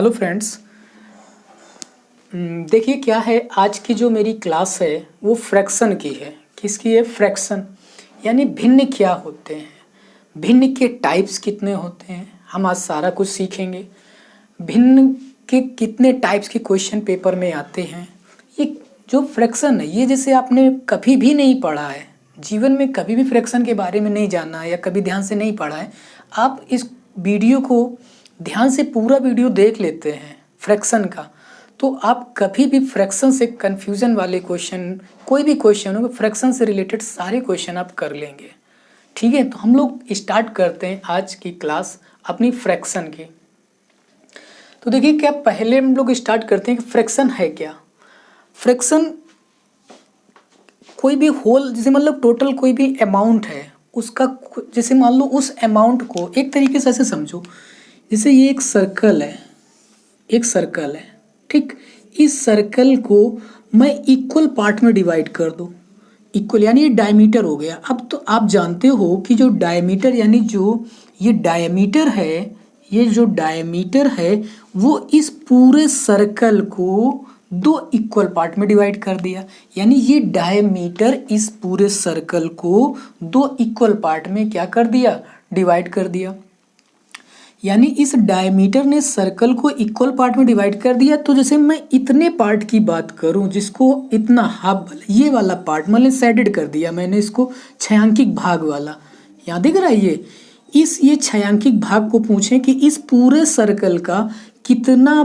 Hello friends. देखिए क्या है, आज की जो मेरी क्लास है वो फ्रैक्शन की है। किसकी है? फ्रैक्शन। यानी भिन्न क्या होते हैं, भिन्न के टाइप्स कितने होते हैं, हम आज सारा कुछ सीखेंगे। भिन्न के कितने टाइप्स के क्वेश्चन पेपर में आते हैं। ये जो फ्रैक्शन है, ये जैसे आपने कभी भी नहीं पढ़ा है, जीवन में कभी भी फ्रैक्शन के बारे में नहीं जाना है या कभी ध्यान से नहीं पढ़ा है, आप इस वीडियो को ध्यान से पूरा वीडियो देख लेते हैं फ्रैक्शन का, तो आप कभी भी फ्रैक्शन से कन्फ्यूजन वाले क्वेश्चन, कोई भी क्वेश्चन हो, फ्रैक्शन से रिलेटेड सारे क्वेश्चन आप कर लेंगे। ठीक है, तो हम लोग स्टार्ट करते हैं आज की क्लास अपनी फ्रैक्शन की। तो देखिए क्या, पहले हम लोग स्टार्ट करते हैं कि फ्रैक्शन है क्या। फ्रैक्शन कोई भी होल, जैसे मतलब टोटल कोई भी अमाउंट है उसका, जैसे मान लो उस अमाउंट को एक तरीके से ऐसे समझो, जैसे ये एक सर्कल है, एक सर्कल है, ठीक। इस सर्कल को मैं इक्वल पार्ट में डिवाइड कर दूं, इक्वल यानी ये डायमीटर हो गया। अब तो आप जानते हो कि जो डायमीटर यानी जो ये डायमीटर है, ये जो डायमीटर है वो इस पूरे सर्कल को दो इक्वल पार्ट में डिवाइड कर दिया। यानी ये डायमीटर इस पूरे सर्कल को दो इक्वल पार्ट में क्या कर दिया? डिवाइड कर दिया। यानी इस डायमीटर ने सर्कल को इक्वल पार्ट में डिवाइड कर दिया। तो जैसे मैं इतने पार्ट की बात करूं, जिसको इतना हाफ, ये वाला पार्ट मैंने शेडेड कर दिया, मैंने इसको छायांकित भाग वाला, यहाँ दिख रहा है ये छायांकित भाग को पूछें कि इस पूरे सर्कल का कितना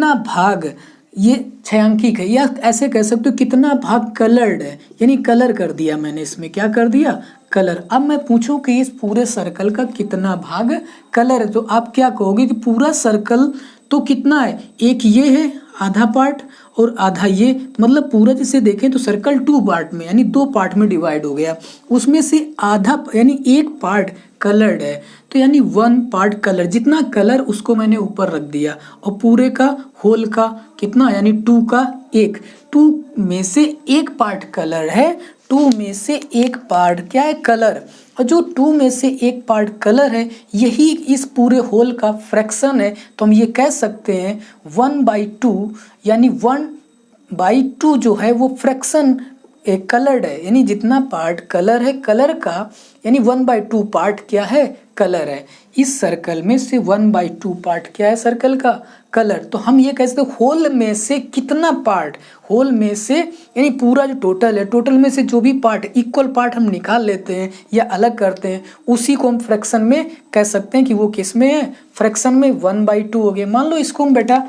भाग ये छायांकित है, या ऐसे कह सकते हो कितना भाग कलर्ड है, यानी कलर कर दिया मैंने इसमें, क्या कर दिया? कलर। अब मैं पूछूं कि इस पूरे सर्कल का कितना भाग कलर है, तो आप क्या कहोगे कि पूरा सर्कल तो कितना है? एक ये है आधा पार्ट और आधा ये, मतलब पूरा जिसे देखें तो सर्कल टू पार्ट में यानी दो पार्ट में डिवाइड हो गया। उसमें से आधा यानी एक पार्ट कलर्ड है, तो यानी वन पार्ट कलर, जितना कलर उसको मैंने ऊपर रख दिया, और पूरे का होल का कितना यानी टू का एक, टू में से एक पार्ट कलर है, टू में से एक पार्ट क्या है? कलर। और जो टू में से एक पार्ट कलर है यही इस पूरे होल का फ्रैक्शन है। तो हम ये कह सकते हैं 1/2 यानी 1/2 जो है वो फ्रैक्शन एक कलर्ड है, यानी जितना पार्ट कलर है कलर का, यानी 1/2 पार्ट क्या है? कलर है। इस सर्कल में से 1/2 पार्ट क्या है? सर्कल का कलर। तो हम ये कह सकते हैं होल में से कितना पार्ट, होल में से यानी पूरा जो टोटल है, टोटल में से जो भी पार्ट इक्वल पार्ट हम निकाल लेते हैं या अलग करते हैं, उसी को हम फ्रैक्शन में कह सकते हैं कि वो किस में है? फ्रैक्शन में 1/2 हो गया। मान लो इसको हम बेटा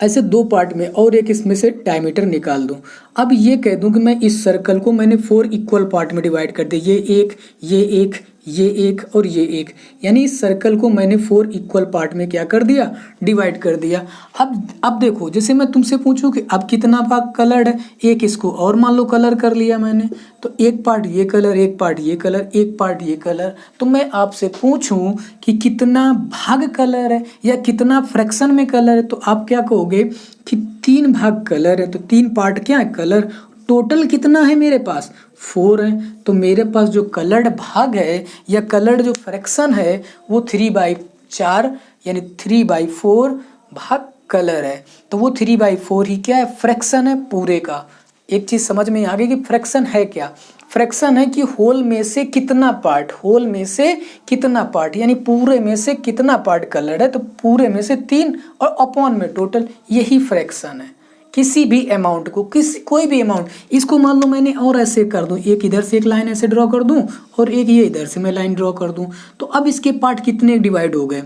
ऐसे दो पार्ट में और एक इसमें से डायमीटर निकाल दूं। अब ये कह दूं कि मैं इस सर्कल को मैंने 4 इक्वल पार्ट में डिवाइड कर दिया, ये एक, ये एक, ये एक और ये एक, यानी इस सर्कल को मैंने 4 इक्वल पार्ट में क्या कर दिया? डिवाइड कर दिया। अब देखो, जैसे मैं तुमसे पूछूं कि अब कितना भाग कलर्ड है, एक इसको और मान लो कलर कर लिया मैंने, तो एक पार्ट ये कलर, एक पार्ट ये कलर, एक पार्ट ये कलर। तो मैं आपसे पूछूं कि कितना भाग कलर है या कितना फ्रैक्शन में कलर है, तो आप क्या कहोगे कि 3 भाग कलर है, तो 3 पार्ट क्या है? कलर। टोटल कितना है मेरे पास? 4 है। तो मेरे पास जो कलर्ड भाग है या कलर्ड जो फ्रैक्शन है वो 3/4 यानी 3/4 भाग कलर है। तो वो 3/4 ही क्या है? फ्रैक्शन है पूरे का। एक चीज समझ में आ गई कि फ्रैक्शन है क्या? फ्रैक्शन है कि होल में से कितना पार्ट, होल में से कितना पार्ट यानी पूरे में से कितना पार्ट कलर्ड है, तो पूरे में से 3 और अपॉन में टोटल, यही फ्रैक्शन है। किसी भी अमाउंट को, कोई भी अमाउंट, इसको मान लो मैंने और ऐसे कर दूं, एक इधर से एक लाइन ऐसे ड्रॉ कर दूं और एक ये इधर से मैं लाइन ड्रॉ कर दूं, तो अब इसके पार्ट कितने डिवाइड हो गए?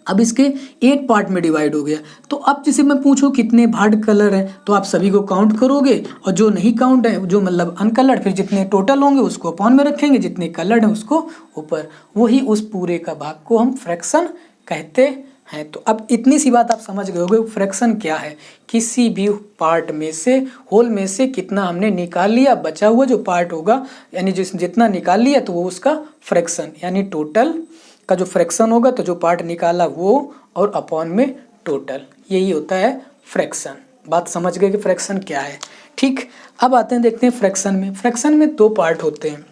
अब इसके 8 पार्ट में डिवाइड हो गया। तो अब जैसे मैं पूछूं कितने भाग कलर है, तो आप सभी को काउंट करोगे, और जो नहीं काउंट है, जो मतलब अनकलर्ड, फिर जितने टोटल होंगे उसको अपॉन में रखेंगे, जितने कलर्ड है उसको ऊपर, वही उस पूरे का भाग को हम फ्रैक्शन कहते हैं। तो अब इतनी सी बात आप समझ गए होगे फ्रैक्शन क्या है। किसी भी पार्ट में से, होल में से कितना हमने निकाल लिया, बचा हुआ जो पार्ट होगा यानी जितना निकाल लिया तो वो उसका फ्रैक्शन, यानी टोटल का जो फ्रैक्शन होगा, तो जो पार्ट निकाला वो और अपॉन में टोटल, यही होता है फ्रैक्शन। बात समझ गए कि फ्रैक्शन क्या है। ठीक, अब आते हैं देखते हैं फ्रैक्शन में। फ्रैक्शन में 2 पार्ट होते हैं।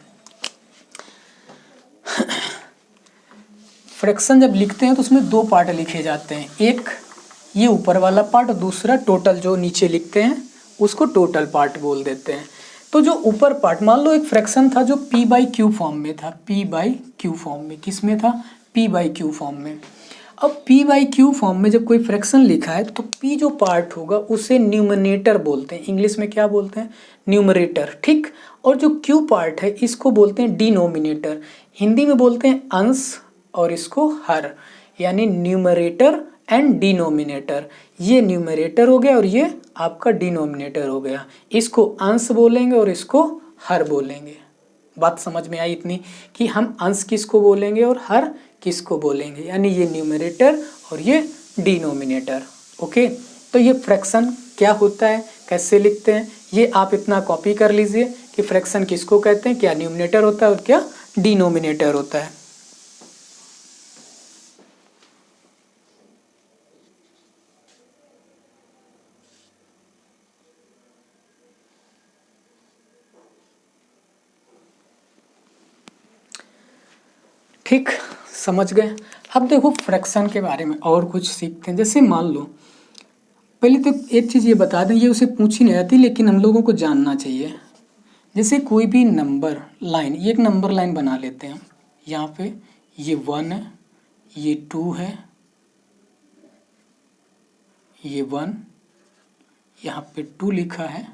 फ्रैक्शन जब लिखते हैं तो उसमें दो पार्ट लिखे जाते हैं, एक ये ऊपर वाला पार्ट और दूसरा टोटल जो नीचे लिखते हैं उसको टोटल पार्ट बोल देते हैं। तो जो ऊपर पार्ट, मान लो एक फ्रैक्शन था जो p बाई क्यू फॉर्म में था, p बाई क्यू फॉर्म में, किस में था, p बाई क्यू फॉर्म में। अब p बाई क्यू फॉर्म में जब कोई फ्रैक्शन लिखा है तो p जो पार्ट होगा उसे न्यूमरेटर बोलते हैं, इंग्लिश में क्या बोलते हैं, न्यूमरेटर, ठीक। और जो q पार्ट है इसको बोलते हैं डिनोमिनेटर, हिंदी में बोलते हैं अंश और इसको हर, यानी न्यूमरेटर एंड डिनोमिनेटर। ये न्यूमरेटर हो गया और ये आपका डिनोमिनेटर हो गया, इसको अंश बोलेंगे और इसको हर बोलेंगे। बात समझ में आई इतनी कि हम अंश किसको बोलेंगे और हर किसको बोलेंगे, यानी ये न्यूमरेटर और ये डिनोमिनेटर। ओके, तो ये फ्रैक्शन क्या होता है, कैसे लिखते हैं, ये आप इतना कॉपी कर लीजिए कि फ्रैक्शन किसको कहते हैं, क्या न्यूमरेटर होता है और क्या डिनोमिनेटर होता है। ठीक, समझ गए। अब देखो फ्रैक्शन के बारे में और कुछ सीखते हैं। जैसे मान लो, पहले तो एक चीज़ ये बता दें, ये उसे पूछी नहीं जाती लेकिन हम लोगों को जानना चाहिए। जैसे कोई भी नंबर लाइन, ये एक नंबर लाइन बना लेते हैं, यहाँ पे ये 1 है, ये 2 है, ये 1, यहाँ पे 2 लिखा है,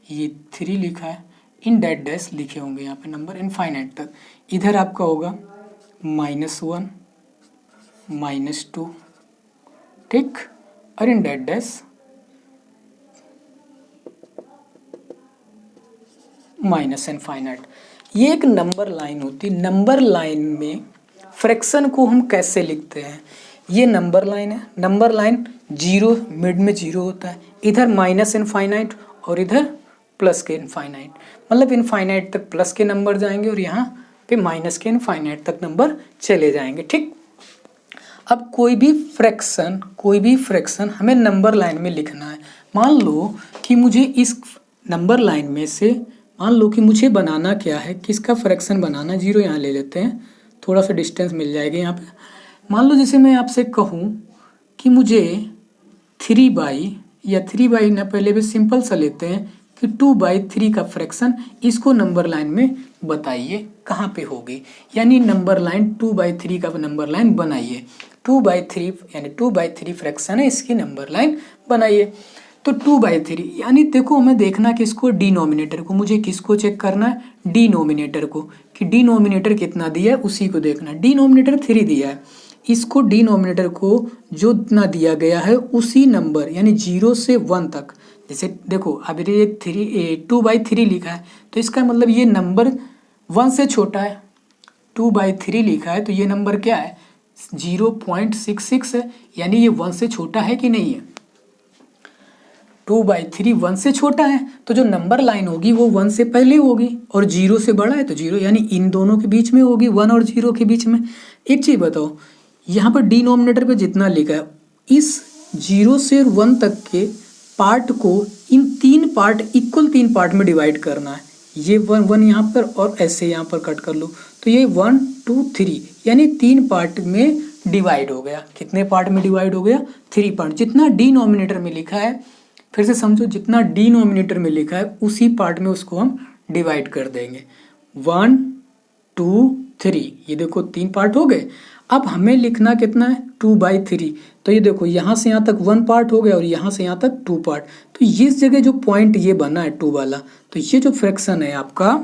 ये 3 लिखा है, इन डैट डैश लिखे होंगे यहाँ पे नंबर इनफाइनाइट तक। इधर आपका होगा -1, -2, ठीक, और in that dash minus infinite. ये एक नंबर लाइन होती है। नंबर लाइन में फ्रैक्शन को हम कैसे लिखते हैं, ये नंबर लाइन है, नंबर लाइन जीरो, मिड में जीरो होता है, इधर माइनस इनफाइनाइट और इधर प्लस के इनफाइनाइट, मतलब इनफाइनाइट तक प्लस के नंबर जाएंगे और यहाँ पे माइनस के इनफाइनाइट तक नंबर चले जाएंगे, ठीक। अब कोई भी फ्रैक्शन हमें नंबर लाइन में लिखना है। मान लो कि मुझे इस नंबर लाइन में से, मान लो कि मुझे बनाना क्या है, किसका फ्रैक्शन बनाना, जीरो यहाँ ले लेते हैं, थोड़ा सा डिस्टेंस मिल जाएगा यहाँ पे। मान लो जैसे मैं आपसे कहूँ कि मुझे 3/, या 3/, ना पहले भी सिंपल सा लेते हैं कि 2/3 का फ्रैक्शन, इसको नंबर लाइन में बताइए कहाँ पे होगी, यानी नंबर लाइन 2/3 का नंबर लाइन बनाइए। 2/3 यानी 2/3 फ्रैक्शन है, इसकी नंबर लाइन बनाइए। तो 2/3 यानी देखो, हमें देखना कि इसको डिनोमिनेटर को, मुझे किसको चेक करना है, डिनोमिनेटर को, कि डिनोमिनेटर कितना दिया है उसी को देखना। डिनोमिनेटर 3 दिया है, इसको डिनोमिनेटर को जो इतना दिया गया है उसी नंबर, यानी 0 से 1 तक। जैसे देखो अब ये 2/3 लिखा है तो इसका मतलब ये नंबर 1 से छोटा है। 2/3 लिखा है तो ये नंबर क्या है, 0.66 है, यानी ये 1 से छोटा है कि नहीं है। 2/3 1 से छोटा है तो जो नंबर लाइन होगी वो 1 से पहले होगी, और 0 से बड़ा है तो 0, यानी इन दोनों के बीच में होगी, 1 और 0 के बीच में। एक चीज़ बताओ, यहाँ पर डिनोमिनेटर पे जितना लिखा है, इस 0 से 1 तक के पार्ट को इन 3 पार्ट, इक्वल 3 पार्ट में डिवाइड करना है। ये 1 यहाँ पर और ऐसे यहाँ पर कट कर लो, तो ये 1 2 3 यानी 3 पार्ट में डिवाइड हो गया। कितने पार्ट में डिवाइड हो गया, 3 पार्ट। जितना डिनोमिनेटर में लिखा है, फिर से समझो, जितना डिनोमिनेटर में लिखा है उसी पार्ट में उसको हम डिवाइड कर देंगे। 1 2 3, ये देखो 3 पार्ट हो गए। अब हमें लिखना कितना है, 2/3, तो ये देखो यहाँ से यहाँ तक 1 पार्ट हो गया और यहाँ से यहाँ तक 2 पार्ट। तो इस जगह जो पॉइंट ये बना है 2 वाला, तो ये जो फ्रैक्शन है आपका,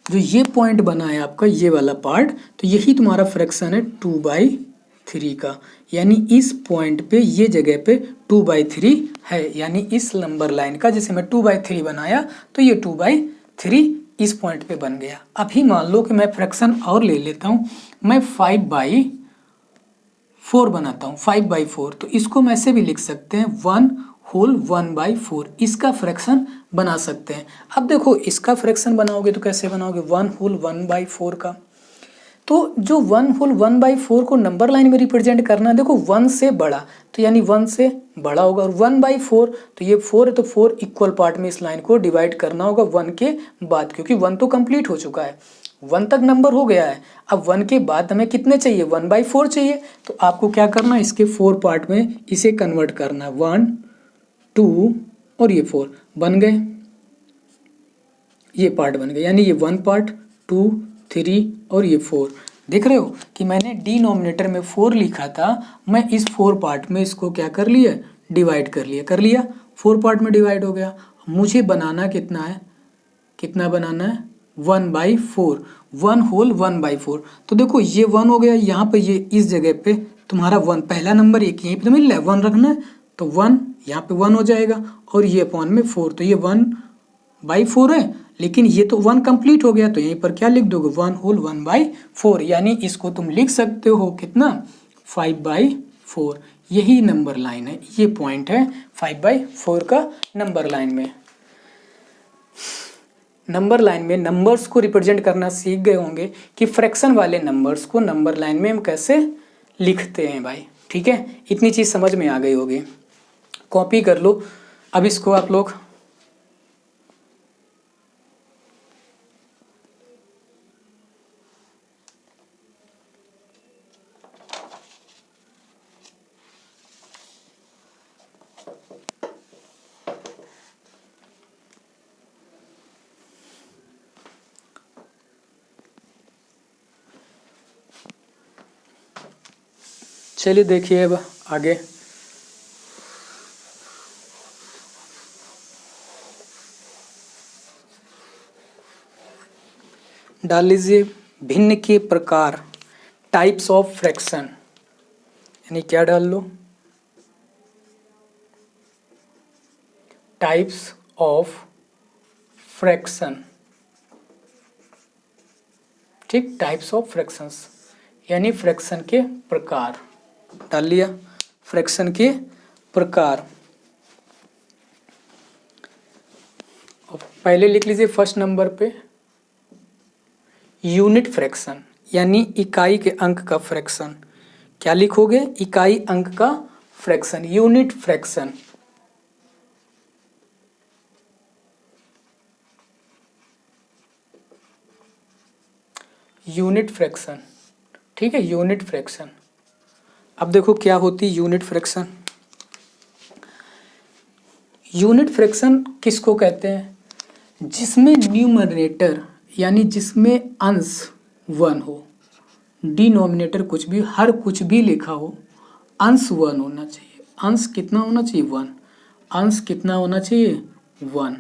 जो ये पॉइंट बना है आपका ये वाला पार्ट, तो यही तुम्हारा फ्रैक्शन है 2/3 का, यानी इस पॉइंट पे ये जगह पे 2/3 है, यानी इस नंबर लाइन का, जैसे मैं 2/3 बनाया तो ये 2/3 इस पॉइंट पे बन गया। अभी मान लो कि मैं फ्रैक्शन और ले लेता हूँ, मैं 5/4 बनाता हूँ, 5/4, तो इसको मैं ऐसे भी लिख सकते हैं 1 होल 1/4, इसका फ्रैक्शन बना सकते हैं। अब देखो इसका फ्रैक्शन बनाओगे तो कैसे बनाओगे, 1 होल 1/4 का, तो जो 1 होल 1/4 को नंबर लाइन में रिप्रेजेंट करना है, देखो 1 से बड़ा, तो यानी 1 से बड़ा होगा, और 1/4 तो ये 4 है, तो 4 इक्वल पार्ट में इस लाइन को डिवाइड करना होगा 1 के बाद, क्योंकि 1 तो कंप्लीट हो चुका है। 1 तक नंबर हो गया है। अब 1 के बाद हमें कितने चाहिए, 1/4 चाहिए। तो आपको क्या करना है, इसके 4 पार्ट में इसे कन्वर्ट करना है। 1 2 और ये 4 बन गए, ये पार्ट बन गए, यानी ये 1 पार्ट 2 3 और ये 4। देख रहे हो कि मैंने डिनोमिनेटर में 4 लिखा था, मैं इस 4 पार्ट में इसको क्या कर लिया, डिवाइड कर लिया 4 पार्ट में डिवाइड हो गया। मुझे बनाना कितना है, कितना बनाना है, 1/4, 1 होल 1/4। तो देखो ये 1 हो गया, यहाँ पे ये इस जगह पे तुम्हारा 1, पहला नंबर एक यहीं पे तो मिल रहा है, 1 रखना है तो 1 यहाँ पे 1 हो जाएगा, और ये अपॉन में 4, तो ये 1/4 है। लेकिन ये तो 1 कंप्लीट हो गया, तो यहीं पर क्या लिख दोगे, 1 होल 1/4, यानी इसको तुम लिख सकते हो कितना, 5/4। यही नंबर लाइन है, ये पॉइंट है 5/4 का नंबर लाइन में। नंबर लाइन में नंबर्स को रिप्रेजेंट करना सीख गए होंगे कि फ्रैक्शन वाले नंबर्स को नंबर लाइन में हम कैसे लिखते हैं भाई। ठीक है, इतनी चीज़ समझ में आ गई होगी, कॉपी कर लो अब इसको आप लोग। चलिए देखिए अब आगे, डाल लीजिए भिन्न के प्रकार, टाइप्स ऑफ फ्रैक्शन, यानी क्या डाल लो, टाइप्स ऑफ फ्रैक्शन। ठीक, टाइप्स ऑफ फ्रैक्शंस यानी फ्रैक्शन के प्रकार, डाल लिया फ्रैक्शन के प्रकार। पहले लिख लीजिए फर्स्ट नंबर पे यूनिट फ्रैक्शन, यानी इकाई के अंक का फ्रैक्शन। क्या लिखोगे, इकाई अंक का fraction, unit fraction. Unit fraction, ठीक है, यूनिट फ्रैक्शन। अब देखो क्या होती यूनिट फ्रैक्शन। यूनिट फ्रैक्शन किसको कहते हैं, जिसमें न्यूमरेटर यानी जिसमें अंश 1 हो, डिनोमिनेटर कुछ भी, हर कुछ भी लिखा हो, अंश 1 होना चाहिए। अंश कितना होना चाहिए, 1। अंश कितना होना चाहिए, 1।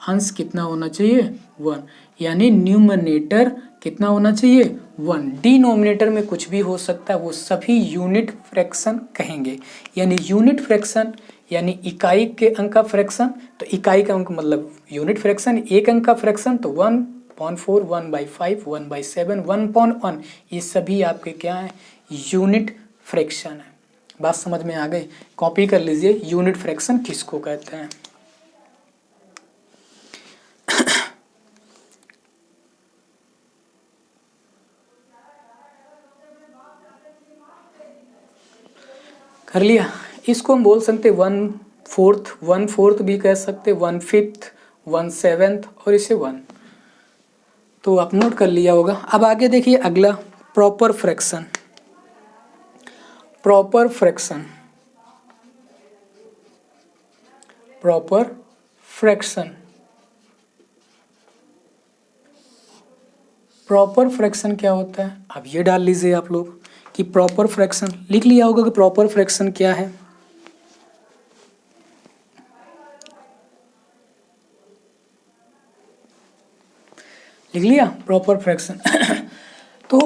अंश कितना होना चाहिए, 1, यानी न्यूमरेटर कितना होना चाहिए, 1। डिनोमिनेटर में कुछ भी हो सकता है, वो सभी यूनिट फ्रैक्शन कहेंगे। यानी यूनिट फ्रैक्शन यानी इकाई के अंक का फ्रैक्शन, तो इकाई का अंक मतलब यूनिट फ्रैक्शन, एक अंक का फ्रैक्शन तो 1/4, 1/5, 1/7, 1/1, ये सभी आपके क्या है, यूनिट फ्रैक्शन है। बात समझ में आ गई, कॉपी कर लीजिए यूनिट फ्रैक्शन किसको कहते हैं। कर लिया, इसको हम बोल सकते 1/4, 1/4 भी कह सकते, 1/5, 1/7 और इसे 1, तो आप नोट कर लिया होगा। अब आगे देखिए अगला, proper fraction. Proper fraction, proper fraction, proper fraction क्या होता है, अब ये डाल लीजिए आप लोग कि प्रॉपर फ्रैक्शन, लिख लिया होगा कि प्रॉपर फ्रैक्शन क्या है। लिख लिया प्रॉपर फ्रैक्शन। तो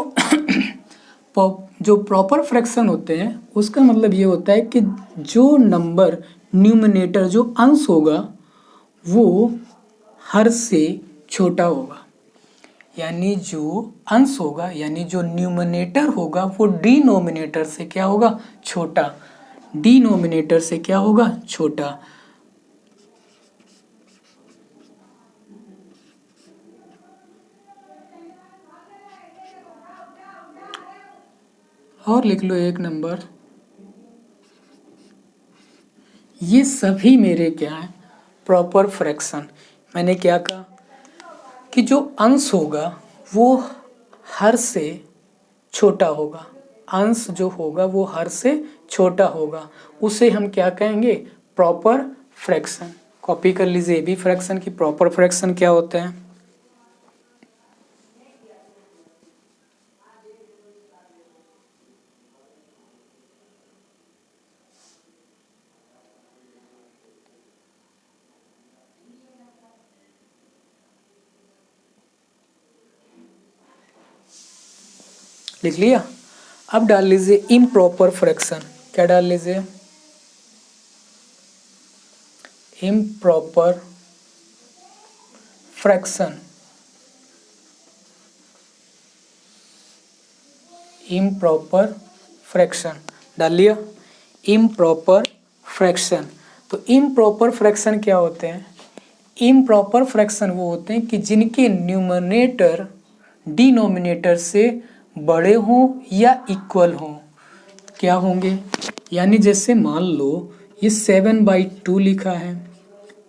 जो प्रॉपर फ्रैक्शन होते हैं उसका मतलब ये होता है कि जो नंबर न्यूमरेटर, जो अंश होगा वो हर से छोटा होगा, यानी जो अंश होगा यानी जो न्यूमरेटर होगा वो डिनोमिनेटर से क्या होगा, छोटा। डिनोमिनेटर से क्या होगा, छोटा। और लिख लो एक नंबर, ये सभी मेरे क्या हैं, प्रॉपर फ्रैक्शन। मैंने क्या कहा कि जो अंश होगा वो हर से छोटा होगा, अंश जो होगा वो हर से छोटा होगा, उसे हम क्या कहेंगे, प्रॉपर फ्रैक्शन। कॉपी कर लीजिए भी फ्रैक्शन की प्रॉपर फ्रैक्शन क्या होता है। लिख लिया। अब डाल लीजिए इम्प्रॉपर फ्रैक्शन। क्या डाल लीजिए, इम्प्रॉपर फ्रैक्शन। इम्प्रॉपर फ्रैक्शन डाल लिया। इम्प्रॉपर फ्रैक्शन, तो इम्प्रॉपर फ्रैक्शन क्या होते हैं, इम्प्रॉपर फ्रैक्शन वो होते हैं कि जिनके न्यूमरेटर डिनोमिनेटर से बड़े हों या इक्वल हों। क्या होंगे, यानी जैसे मान लो ये 7/2 लिखा है,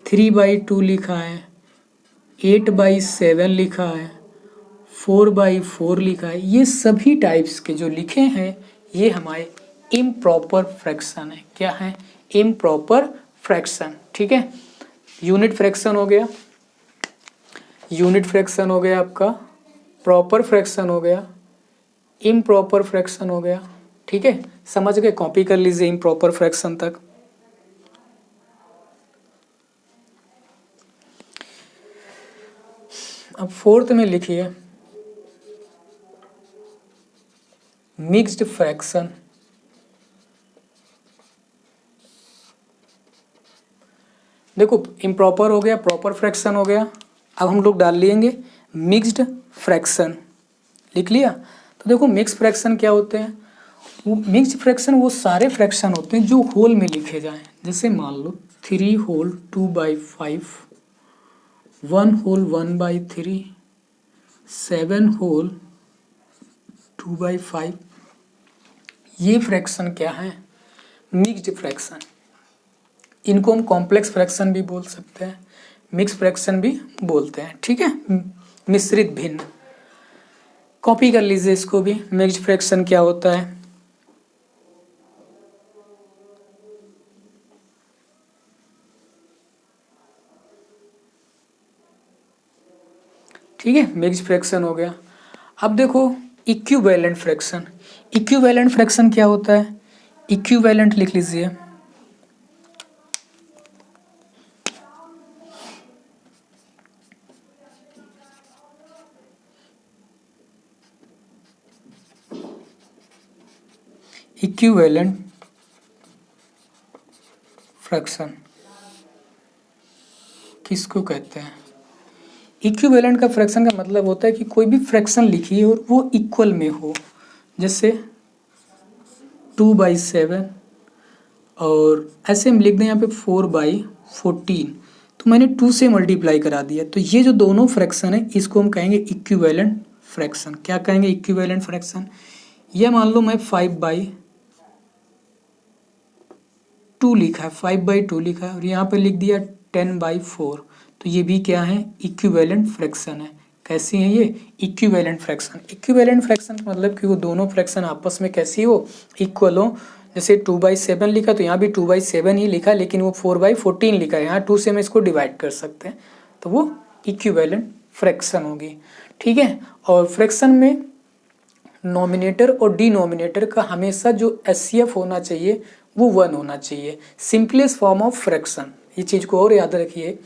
3/2 लिखा है, 8/7 लिखा है, 4/4 लिखा है, ये सभी टाइप्स के जो लिखे हैं ये हमारे इम्प्रॉपर फ्रैक्शन है। क्या है, इम्प्रॉपर फ्रैक्शन। ठीक है, यूनिट फ्रैक्शन हो गया, यूनिट फ्रैक्शन हो गया आपका, प्रॉपर फ्रैक्शन हो गया, इम्प्रॉपर फ्रैक्शन हो गया। ठीक है, समझ गए, कॉपी कर लीजिए इम्प्रॉपर फ्रैक्शन तक। अब फोर्थ में लिखिए मिक्स्ड फ्रैक्शन। देखो इम्प्रॉपर हो गया, प्रॉपर फ्रैक्शन हो गया, अब हम लोग डाल लेंगे मिक्स्ड फ्रैक्शन। लिख लिया। तो देखो मिक्स फ्रैक्शन क्या होते हैं, वो मिक्स्ड फ्रैक्शन वो सारे फ्रैक्शन होते हैं जो होल में लिखे जाएं। जैसे मान लो 3 होल 2/5, 1 होल 1/3, 7 होल 2/5, ये फ्रैक्शन क्या है, मिक्स्ड फ्रैक्शन। इनको हम कॉम्प्लेक्स फ्रैक्शन भी बोल सकते हैं, मिक्स फ्रैक्शन भी बोलते हैं। ठीक है, मिश्रित भिन्न। कॉपी कर लीजिए इसको भी, मिक्स्ड फ्रैक्शन क्या होता है। ठीक है, मिक्स्ड फ्रैक्शन हो गया। अब देखो इक्विवेलेंट फ्रैक्शन। इक्विवेलेंट फ्रैक्शन क्या होता है, इक्विवेलेंट लिख लीजिए, इक्विवेलेंट फ्रैक्शन किसको कहते हैं। इक्विवेलेंट का फ्रैक्शन का मतलब होता है कि कोई भी फ्रैक्शन लिखिए और वो इक्वल में हो। जैसे 2/7 और ऐसे हम लिख दें यहाँ पे 4/14, तो मैंने 2 से मल्टीप्लाई करा दिया, तो ये जो दोनों फ्रैक्शन है इसको हम कहेंगे इक्विवेलेंट फ्रैक्शन। क्या कहेंगे, इक्विवेलेंट फ्रैक्शन। ये मान लो मैं 5/2 लिखा है, 5/2 लिखा है और यहाँ पे लिख दिया 10/4, तो ये भी क्या है, इक्विवेलेंट फ्रैक्शन है। कैसी है ये, इक्विवेलेंट फ्रैक्शन। इक्विवेलेंट फ्रैक्शन का मतलब कि वो दोनों फ्रैक्शन आपस में कैसी हो, इक्वल हो। जैसे 2/7 लिखा तो यहाँ भी 2/7 ही लिखा, लेकिन वो 4/14 लिखा है, यहाँ 2 से हम इसको डिवाइड कर सकते हैं, तो वो इक्विवेलेंट फ्रैक्शन होगी। ठीक है, और फ्रैक्शन में नॉमिनेटर और डिनोमिनेटर का हमेशा जो एचसीएफ होना चाहिए वो 1 होना चाहिए। सिंपलेस्ट फॉर्म ऑफ फ्रैक्शन, ये चीज़ को और याद रखिए।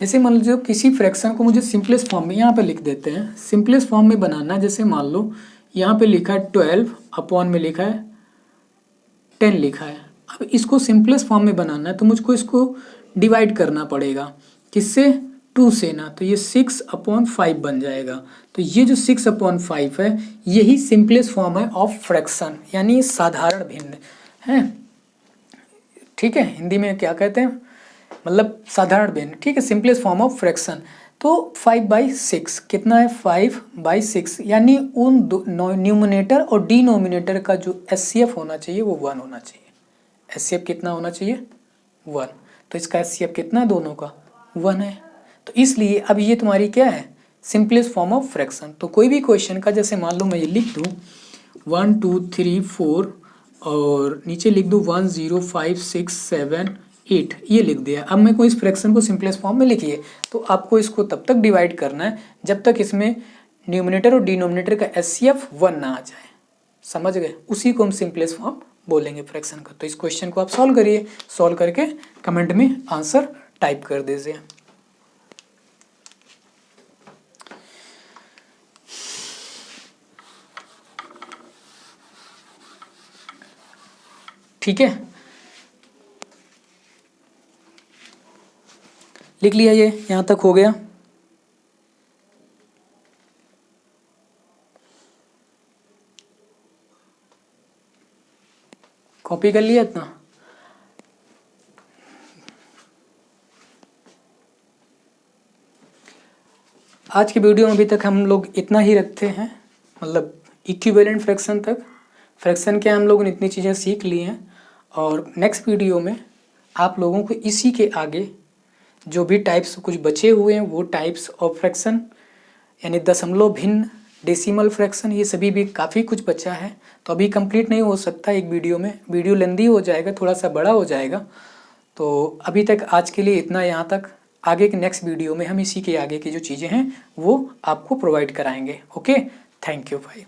जैसे मान लीजिए किसी फ्रैक्शन को मुझे सिंपलेस्ट फॉर्म में यहाँ पे लिख देते हैं, सिंपलेस्ट फॉर्म में बनाना है। जैसे मान लो यहाँ पे लिखा है 12 अपॉन में लिखा है 10 लिखा है। अब इसको सिंपलेस्ट फॉर्म में बनाना है तो मुझको इसको डिवाइड करना पड़ेगा, किससे, 2 से ना, तो ये 6/5 बन जाएगा। तो ये जो 6/5 है यही सिंपलेस्ट फॉर्म है ऑफ फ्रैक्शन, यानी साधारण भिन्न है। ठीक है, हिंदी में क्या कहते हैं, मतलब साधारण भिन्न। ठीक है, सिंपलेस्ट फॉर्म ऑफ फ्रैक्शन। तो 5/6 कितना है, 5/6, यानी उन न्यूमरेटर और डिनोमिनेटर का जो एचसीएफ होना चाहिए वो 1 होना चाहिए। एचसीएफ कितना होना चाहिए, 1। तो इसका एचसीएफ कितना है, दोनों का 1 है। तो इसलिए अब ये तुम्हारी क्या है, सिंपलेस्ट फॉर्म ऑफ फ्रैक्शन। तो कोई भी क्वेश्चन का जैसे मान लो मैं ये लिख दूँ 1 2 3 4 और नीचे लिख दूँ 1 0 5 6 7 8, ये लिख दिया। अब मैं को इस फ्रैक्शन को सिंपलेस्ट फॉर्म में लिखिए, तो आपको इसको तब तक डिवाइड करना है जब तक इसमें न्यूमिनेटर और डिनोमिनेटर का एचसीएफ 1 ना आ जाए। समझ गए? उसी को हम सिंपलेस्ट फॉर्म बोलेंगे फ्रैक्शन का। तो इस क्वेश्चन को आप सॉल्व करिए, सॉल्व करके कमेंट में आंसर टाइप कर दीजिए। ठीक है, लिख लिया, ये यहाँ तक हो गया। कॉपी कर लिया इतना? आज की वीडियो में अभी तक हम लोग इतना ही रखते हैं, मतलब इक्विवेलेंट फ्रैक्शन तक। फ्रैक्शन के हम लोगों ने इतनी चीज़ें सीख ली हैं, और नेक्स्ट वीडियो में आप लोगों को इसी के आगे जो भी टाइप्स कुछ बचे हुए हैं वो टाइप्स ऑफ फ्रैक्शन, यानी दशमलव भिन्न, डेसिमल फ्रैक्शन, ये सभी भी काफ़ी कुछ बचा है। तो अभी कंप्लीट नहीं हो सकता एक वीडियो में, वीडियो लेंदी हो जाएगा, थोड़ा सा बड़ा हो जाएगा। तो अभी तक आज के लिए इतना, यहाँ तक। आगे के नेक्स्ट वीडियो में हम इसी के आगे की जो चीज़ें हैं वो आपको प्रोवाइड कराएंगे। ओके, थैंक यू भाई।